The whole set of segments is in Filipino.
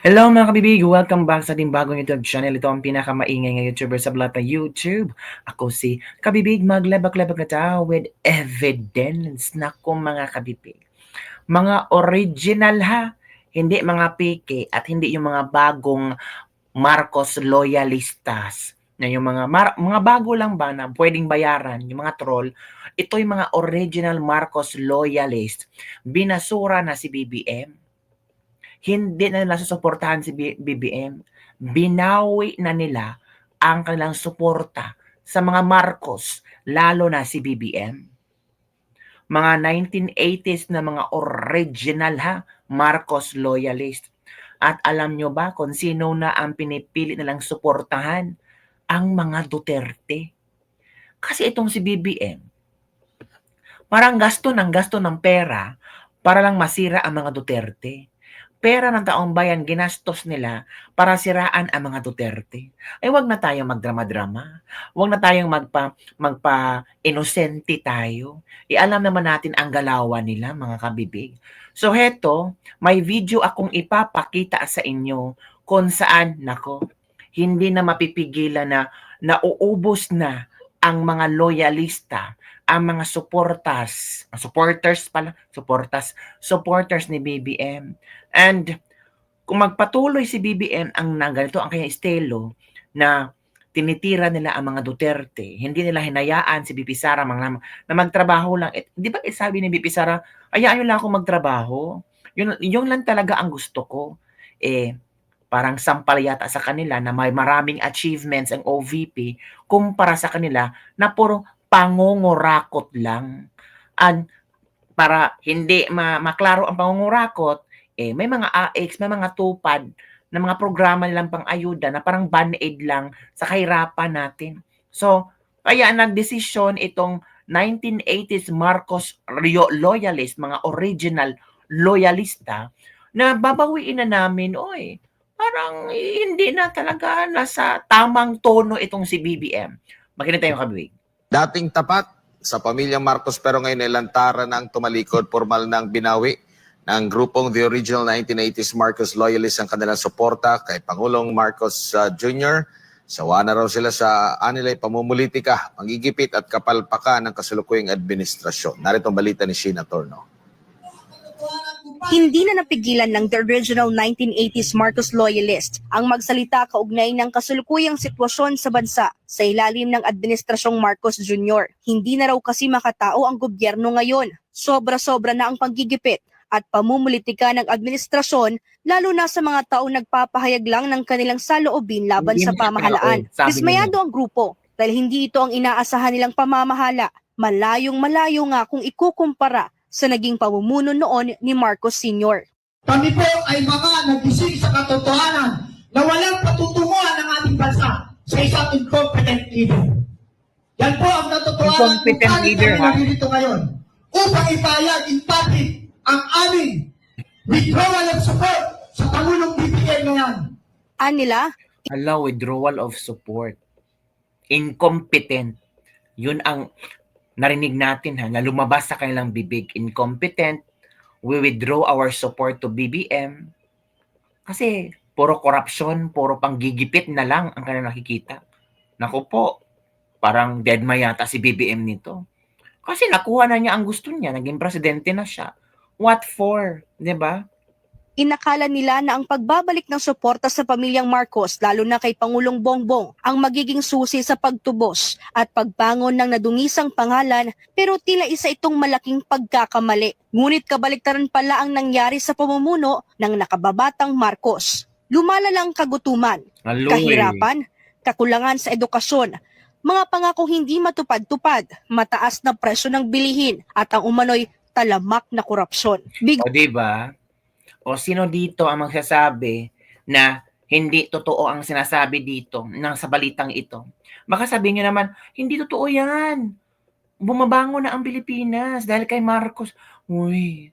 Hello mga kabibig! Welcome back sa ating bagong YouTube channel. Ito ang pinakamaingay na YouTuber sa lahat ng YouTube. Ako si Kabibig, maglebak-lebak na tayo with evidence. Naku mga kabibig. Mga original ha, hindi mga peke at hindi yung mga bagong Marcos loyalistas. Na yung mga bago lang ba na pwedeng bayaran, yung mga troll, ito yung mga original Marcos loyalist. Binasura na si BBM, hindi na nila susuportahan si BBM. Binawi na nila ang kanilang suporta sa mga Marcos, lalo na si BBM. Mga 1980s na mga original ha, Marcos loyalist. At alam nyo ba kung sino na ang pinipili nilang suportahan? Ang mga Duterte. Kasi itong si BBM, parang gasto ng pera para lang masira ang mga Duterte. Pera ng taong bayan ginastos nila para siraan ang mga Duterte. Ay wag na tayong magdrama-drama. Wag na tayong magpa-inosente tayo. Alam naman natin ang galawan nila, mga kabibig. So heto, may video akong ipapakita sa inyo kung saan, nako, hindi na mapipigilan na nauubos na ang mga loyalista, ang mga supporters ni BBM. And kung magpatuloy si BBM ang ganito ang kanyang estilo na tinitira nila ang mga Duterte, hindi nila hinayaan si BP Sara na magtrabaho lang. Di ba sabi ni BP Sara, hayaan nyo lang ako magtrabaho. Yun lang talaga ang gusto ko. Parang sampal yata sa kanila na may maraming achievements ang OVP kumpara sa kanila na puro pangungurakot lang. And para hindi maklaro ang pangungurakot, may mga AX, may mga tupad na mga programa nilang pang-ayuda na parang band-aid lang sa kahirapan natin. So, kaya nagdesisyon itong 1980s Marcos loyalist, mga original loyalista, na babawiin na namin, parang hindi na talaga nasa tamang tono itong si BBM. Makinig tayo kabig. Dating tapat sa pamilyang Marcos pero ngayon ay lantaran ng tumalikod, formal ng binawi ng grupong The Original 1980s Marcos Loyalists ang kanilang suporta kay Pangulong Marcos Jr. Sawa na raw sila sa anilay pamumulitika, pangigipit at kapalpakan ng kasalukuyang administrasyon. Narito ang balita ni Sheena Torno. Hindi na napigilan ng The Original 1980s Marcos loyalist ang magsalita kaugnay ng kasulukuyang sitwasyon sa bansa sa ilalim ng Administrasyong Marcos Jr. Hindi na raw kasi makatao ang gobyerno ngayon. Sobra-sobra na ang panggigipit at pamumulitika ng administrasyon lalo na sa mga taong nagpapahayag lang ng kanilang saloobin laban sa pamahalaan. Dismayado ang grupo dahil hindi ito ang inaasahan nilang pamamahala. Malayong-malayo nga kung ikukumpara sa naging pamumuno noon ni Marcos Sr. Kami po ay mga nagising sa katotohanan na walang patutunguhan ng ating bansa sa isang incompetent leader. Yan po ang natotohanan kung kami nandito ngayon upang ipahayag in public ang aming withdrawal of support sa Pangulong BBM ngayon. Anila? Withdrawal of support. Incompetent. Yun ang narinig natin na lumabas sa kanilang bibig. Incompetent. We withdraw our support to BBM. Kasi puro corruption, puro panggigipit na lang ang kanilang nakikita. Naku po, parang deadma yata si BBM nito. Kasi nakuha na niya ang gusto niya, naging presidente na siya. What for? 'Di ba? Inakala nila na ang pagbabalik ng suporta sa pamilyang Marcos, lalo na kay Pangulong Bongbong, ang magiging susi sa pagtubos at pagbangon ng nadungisang pangalan, pero tila isa itong malaking pagkakamali. Ngunit kabaliktaran pala ang nangyari sa pamumuno ng nakababatang Marcos. Lumala ang kagutuman, kahirapan, kakulangan sa edukasyon, mga pangakong hindi matupad-tupad, mataas na presyo ng bilihin at ang umano'y talamak na korupsyon. O diba? O sino dito ang magsasabi na hindi totoo ang sinasabi dito sa balitang ito? Baka sabihin nyo naman, hindi totoo yan. Bumabango na ang Pilipinas dahil kay Marcos. Uy,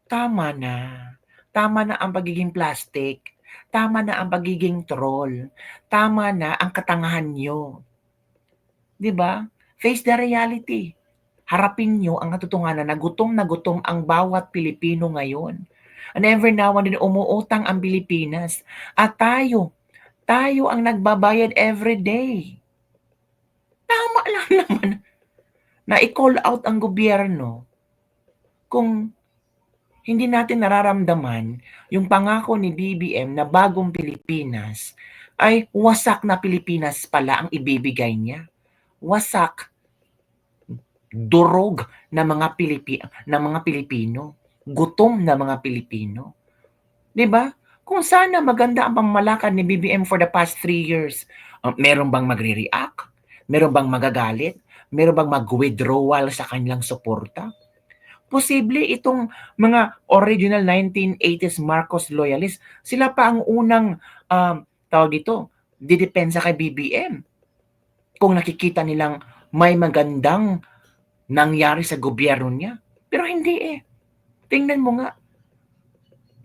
tama na. Tama na ang pagiging plastic. Tama na ang pagiging troll. Tama na ang katangahan nyo. Diba? Face the reality. Harapin nyo ang katotohanan na gutom ang bawat Pilipino ngayon. And every now and then umuutang ang Pilipinas. At tayo ang nagbabayad every day. Tama lang naman na i-call out ang gobyerno kung hindi natin nararamdaman yung pangako ni BBM na bagong Pilipinas ay wasak na Pilipinas pala ang ibibigay niya. Wasak, durog na mga Pilipino, gutom na mga Pilipino. 'Di ba? Kung sana maganda ang pamamalakad ni BBM for the past 3 years, meron bang magre-react? Meron bang magagalit? Meron bang mag-withdrawal sa kanilang suporta? Posible itong mga original 1980s Marcos loyalists, sila pa ang unang tawag dito, didepensa kay BBM. Kung nakikita nilang may magandang nangyari sa gobyerno niya. Pero hindi eh. Tingnan mo nga.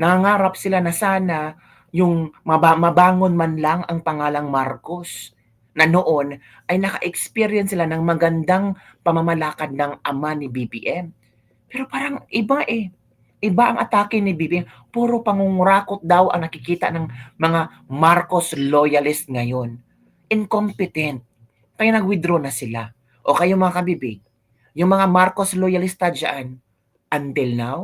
Nangangarap sila na sana yung mabangon man lang ang pangalang Marcos na noon ay naka-experience sila ng magandang pamamalakad ng ama ni BBM. Pero parang iba eh. Iba ang atake ni BBM. Puro pangungurakot daw ang nakikita ng mga Marcos loyalist ngayon. Incompetent. Kaya nag-withdraw na sila. O kayo mga kabibig, yung mga Marcos loyalista dyan, until now,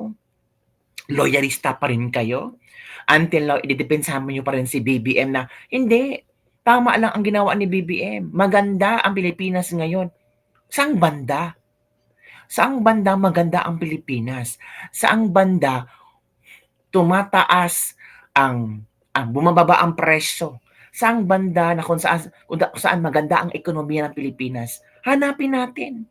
loyalista pa rin kayo? Until now, ididepensahan nyo pa rin si BBM na, hindi, tama lang ang ginawa ni BBM. Maganda ang Pilipinas ngayon. Saang banda? Saang banda maganda ang Pilipinas? Saang banda tumataas ang bumababa ang presyo? Saang banda na kung saan maganda ang ekonomiya ng Pilipinas? Hanapin natin.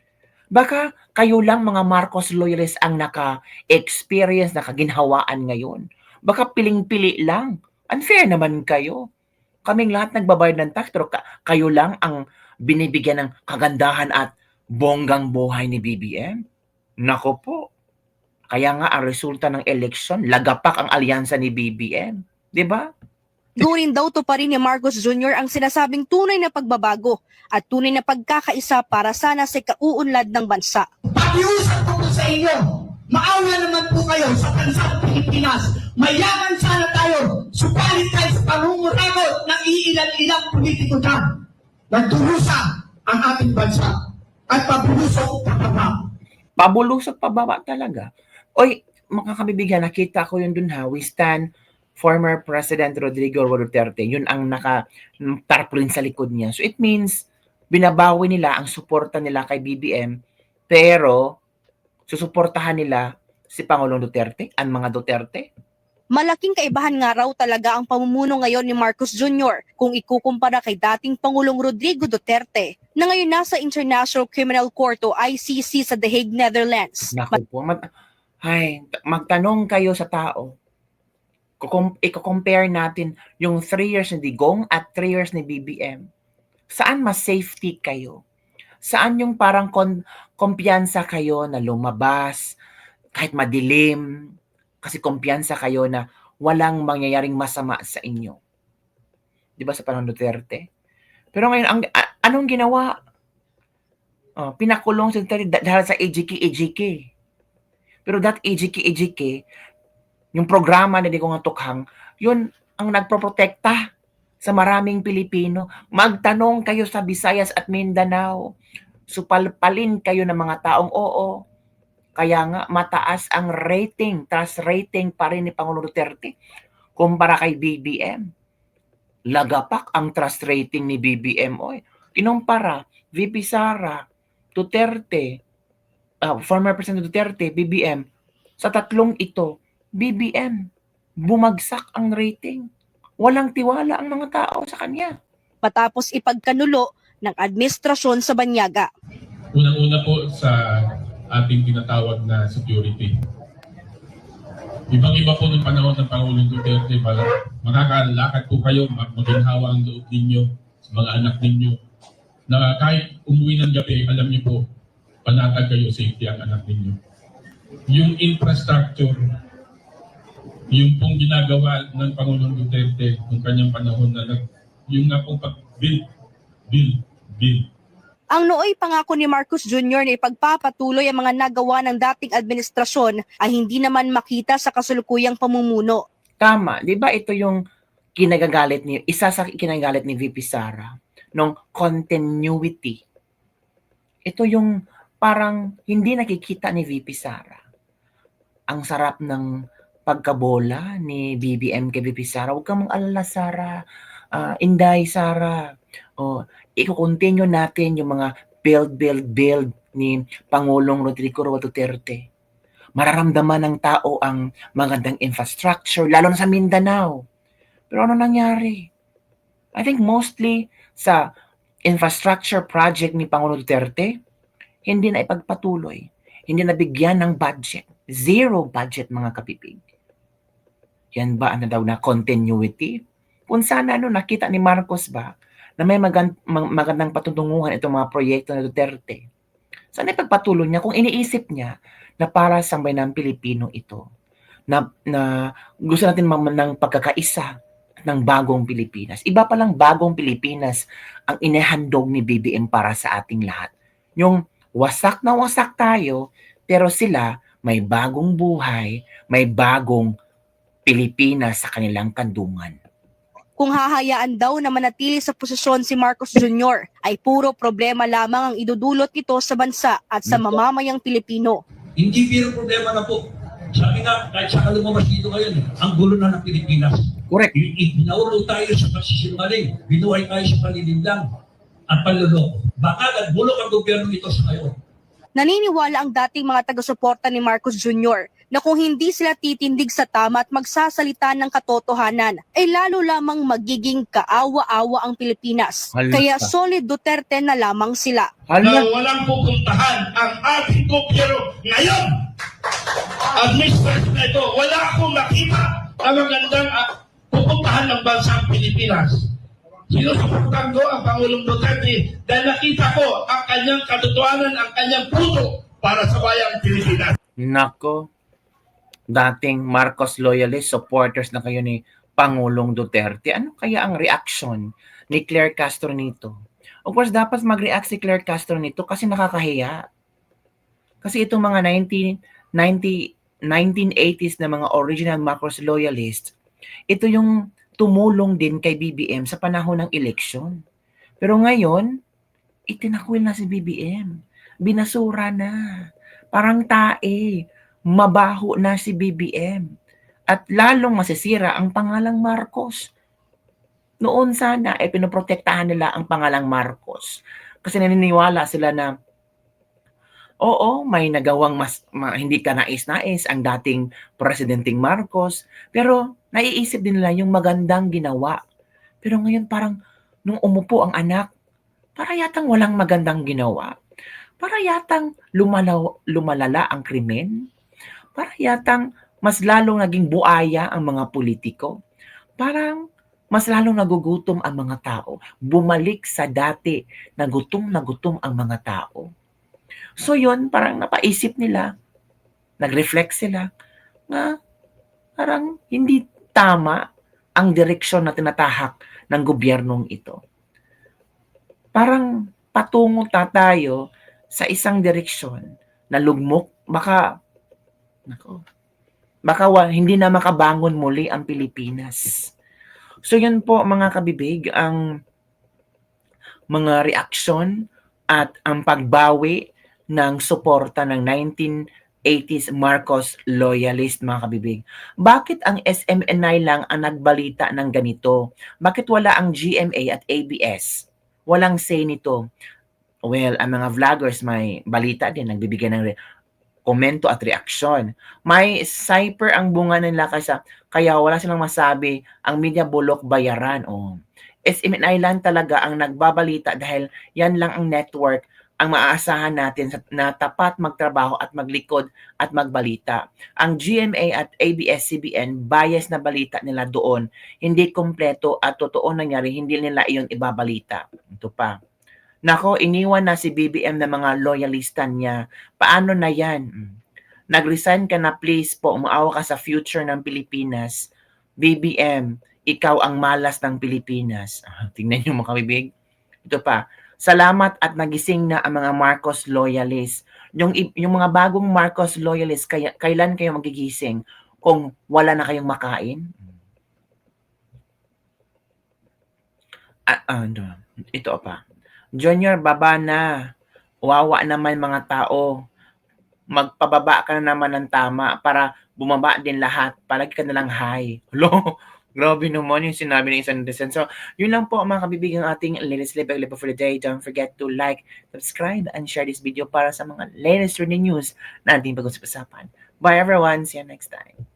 Baka kayo lang mga Marcos loyalists ang naka-experience, nakaginhawaan ngayon. Baka piling-pili lang. Unfair naman kayo. Kaming lahat nagbabayad ng tax, pero kayo lang ang binibigyan ng kagandahan at bonggang buhay ni BBM. Nako po. Kaya nga ang resulta ng eleksyon, lagapak ang alyansa ni BBM. 'Di ba? Gurin daw to pa rin ni Marcos Jr. ang sinasabing tunay na pagbabago at tunay na pagkakaisa para sana sa kauunlad ng bansa. Pakiusap ko sa inyo, maawa naman po kayo sa bansang Pilipinas. Mayaman sana tayo, subalit tayo sa pangungurakot ng iilan-ilang politiko dyan. Nagtulusa ang ating bansa at pabulusok pababa. Pabulusok pababa talaga. Oy, mga kabibigyan, nakita ko yun dun ha. We stand former President Rodrigo Duterte. Yun ang naka-tarpaulin sa likod niya. So it means, binabawi nila ang suporta nila kay BBM, pero susuportahan nila si Pangulong Duterte, ang mga Duterte. Malaking kaibahan nga raw talaga ang pamumuno ngayon ni Marcos Jr. kung ikukumpara kay dating Pangulong Rodrigo Duterte na ngayon nasa International Criminal Court o ICC sa The Hague, Netherlands. Naku po, magtanong kayo sa tao. I-compare natin yung 3 years ni Digong at 3 years ni BBM. Saan mas safety kayo? Saan yung parang kumpiyansa kayo na lumabas kahit madilim? Kasi kumpiyansa kayo na walang mangyayaring masama sa inyo. Di ba sa panahon Duterte? Pero ngayon, anong ginawa? Pinakulong si Duterte dahil sa AGK. Pero that AGK, yung programa na di ko nga tukhang, yun ang nagproprotekta sa maraming Pilipino. Magtanong kayo sa Visayas at Mindanao. Supalpalin kayo ng mga taong oo. Kaya nga mataas ang rating, trust rating pa rin ni Pangulong Duterte kumpara kay BBM. Lagapak ang trust rating ni BBM. Kinumpara, VP Sara, Duterte, former President Duterte, BBM, sa tatlong ito, BBM, bumagsak ang rating. Walang tiwala ang mga tao sa kanya. Patapos ipagkanulo ng administrasyon sa Banyaga. Unang-una po sa ating tinatawag na security. Ibang-iba po ng panahon ng Pangulong Duterte, makakalakad po kayo, maginhawa ang loob ninyo sa mga anak ninyo, na kahit umuwi ng gabi, alam niyo po, panatag kayo, safety ang anak ninyo. Yung infrastructure, yung pong ginagawa ng Pangulong Duterte, kung kanyang panahon na yung nga pong pag-build. Ang nooy pangako ni Marcos Jr. na ipagpapatuloy ang mga nagawa ng dating administrasyon ay hindi naman makita sa kasulukuyang pamumuno. Tama, 'di ba ito yung isa sa kinagagalit ni VP Sara nung continuity. Ito yung parang hindi nakikita ni VP Sara. Ang sarap ng pagkabola ni BBM kay VP Sara. Huwag kang mag-alala, Sara. Inday, Sara. O, i-continue natin yung mga build ni Pangulong Rodrigo Roa Duterte. Mararamdaman ng tao ang magandang infrastructure, lalo na sa Mindanao. Pero ano nangyari? I think mostly sa infrastructure project ni Pangulong Duterte, hindi na ipagpatuloy. Hindi nabigyan ng budget. Zero budget, mga kapipig. Yan ba ano daw na continuity? Kung sana nakita ni Marcos ba na may magandang patutunguhan itong mga proyekto na Duterte. Sana ipagpatuloy niya kung iniisip niya na para sa bayan ng Pilipino ito. Na gusto natin ng pagkakaisa ng bagong Pilipinas. Iba palang bagong Pilipinas ang inihandog ni BBM para sa ating lahat. Yung wasak na wasak tayo, pero sila may bagong buhay, may bagong Pilipinas sa kanilang kandungan. Kung hahayaan daw na manatili sa posisyon si Marcos Jr., ay puro problema lamang ang idudulot nito sa bansa at sa mamamayang Pilipino. Hindi biro problema na po. Sabi nga, kahit saka lumabas dito ngayon, ang gulo na ng Pilipinas. Correct. Naulo tayo sa pagsisinungaling, binuhay tayo sa paninindang at panluloko. Baka nagbulok ang gobyerno nito sa ngayon. Naniniwala ang dating mga taga-suporta ni Marcos Jr. na kung hindi sila titindig sa tama at magsasalita ng katotohanan, ay lalo lamang magiging kaawa-awa ang Pilipinas. Hala. Kaya solid Duterte na lamang sila. Hala, walang pupuntahan ang ating gobyerno ngayon. Administration na ito, wala akong nakita na magandang pupuntahan ng bansang Pilipinas. Sinusuportan ko ang Pangulong Duterte dahil nakita ko ang kanyang katotohanan, ang kanyang puso para sa bayang Pilipinas. nako. Dating Marcos loyalist supporters na kayo ni Pangulong Duterte. Ano kaya ang reaction ni Claire Castro nito? Of course, dapat mag-react si Claire Castro nito kasi nakakahiya. Kasi itong mga 1980s na mga original Marcos loyalists, ito yung tumulong din kay BBM sa panahon ng eleksyon. Pero ngayon, itinakwil na si BBM. Binasura na. Parang tae. Mabaho na si BBM. At lalong masisira ang pangalang Marcos. Noon sana, pinoprotektahan nila ang pangalang Marcos. Kasi naniniwala sila na oo, may nagawang hindi ka nais-nais ang dating Presidenting Marcos, pero naiisip din nila yung magandang ginawa. Pero ngayon parang nung umupo ang anak, para yatang walang magandang ginawa. Para yatang lumalala ang krimen. Para yatang mas lalong naging buaya ang mga politiko. Parang mas lalong nagugutom ang mga tao. Bumalik sa dati na gutom ang mga tao. So yun, parang napaisip nila, nag-reflect sila, na parang hindi tama ang direksyon na tinatahak ng gobyernong ito. Parang patungo tayo sa isang direksyon na lugmok, baka hindi na makabangon muli ang Pilipinas. So yun po mga kabibig, ang mga reaksyon at ang pagbawi ng suporta ng 1980s Marcos loyalist, mga kabibig. Bakit ang SMNI lang ang nagbalita ng ganito? Bakit wala ang GMA at ABS? Walang say nito. Well, ang mga vloggers may balita din, nagbibigay ng komento at reaksyon. May cyper ang bunga nila kaya wala silang masabi, ang media bulok bayaran. SMNI lang talaga ang nagbabalita dahil yan lang ang network ang maaasahan natin na tapat magtrabaho at maglikod at magbalita. Ang GMA at ABS-CBN, bias na balita nila doon, hindi kompleto at totoo nangyari, hindi nila iyon ibabalita. Ito pa. Nako, iniwan na si BBM na mga loyalista niya. Paano na yan? Nag-resign ka na please po, umaawa ka sa future ng Pilipinas. BBM, ikaw ang malas ng Pilipinas. Tingnan niyo mga kabibig. Ito pa. Salamat at nagising na ang mga Marcos loyalists. Yung mga bagong Marcos loyalists, kailan kayo magigising? Kung wala na kayong makain? Ito pa. Junior, baba na. Wawa naman mga tao. Magpababa ka na naman ng tama para bumaba din lahat. Palagi ka na lang high. Hello? Grabe naman yung sinabi ng isang netizen. So, yun lang po mga kabibigang ating latest live for the day. Don't forget to like, subscribe, and share this video para sa mga latest trending news na ating pag-usapan. Bye everyone. See you next time.